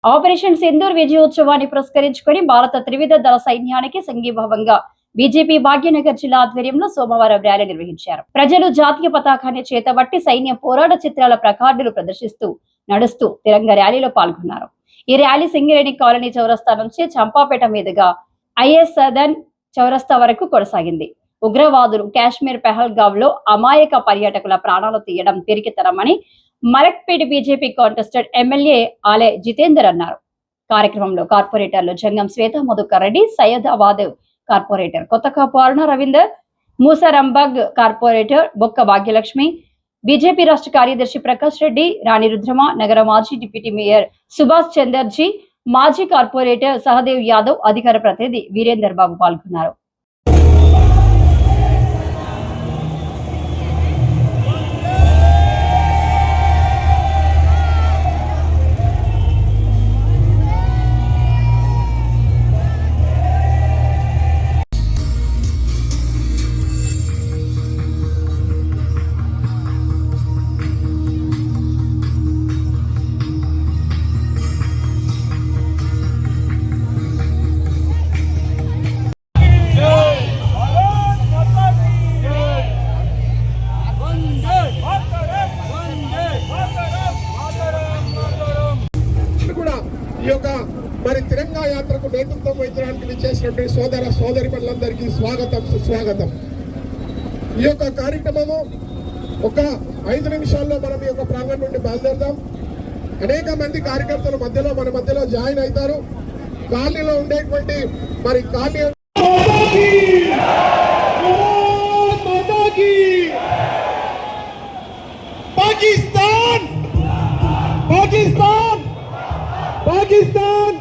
Operation Sindoor విజయోత్సవాన్ని పురస్కరించుకుని భారత త్రివిధ దళ సైన్యానికి సంఘీభావంగా బీజేపీ భాగ్యనగర్ జిల్లా ఆధ్వర్యంలో సోమవారం ర్యాలీ నిర్వహించారు. ప్రజలు జాతీయ పతాకాన్ని చేతబట్టి సైన్య పోరాట చిత్రాల ప్లకార్డులు ప్రదర్శిస్తూ నడుస్తూ తిరంగ ర్యాలీలో పాల్గొన్నారు. ఈ ర్యాలీ సింగరేణి కాలనీ చౌరస్తా నుంచి చంపాపేట మీదుగా ఐఎస్ సదన్ చౌరస్తా వరకు కొనసాగింది. ఉగ్రవాదులు కాశ్మీర్ పెహల్గావ్ లో అమాయక పర్యాటకుల ప్రాణాలు తీయడం పిరికితరమని మలక్పేట బీజేపీ కాంటెస్టెడ్ ఎమ్మెల్యే ఆలే జితేందర్ అన్నారు. కార్యక్రమంలో కార్పొరేటర్లు జంగం శ్వేత మధుకర్ రెడ్డి, సయ్యదాబాద్ కార్పొరేటర్ కొత్తకాపు అరుణ రవీందర్, మూసరంబాగ్ కార్పొరేటర్ బొక్క భాగ్యలక్ష్మి, బీజేపీ రాష్ట్ర కార్యదర్శి ప్రకాష్ రెడ్డి, రాణి రుద్రమ, నగర మాజీ డిప్యూటీ మేయర్ సుభాష్ చందర్జీ, మాజీ కార్పొరేటర్ సహదేవ్ యాదవ్, అధికార ప్రతినిధి వీరేందర్ బాబు పాల్గొన్నారు. మరి తిరంగా యాత్రకు నేతృత్వం వహించడానికి విచ్చేసినటువంటి సోదర సోదరిమణులందరికీ స్వాగతం, సుస్వాగతం. ఈ యొక్క కార్యక్రమము ఒక 5 నిమిషాల్లో మనం ఈ యొక్క ప్రాంగణం నుండి బయలుదేరదాం. అనేక మంది కార్యకర్తలు మన మధ్యలో జాయిన్ అవుతారు. కాలనీలో ఉండేటువంటి మరి కాలనీ పాకిస్తాన్ పాకిస్తాన్ పాకిస్తాన్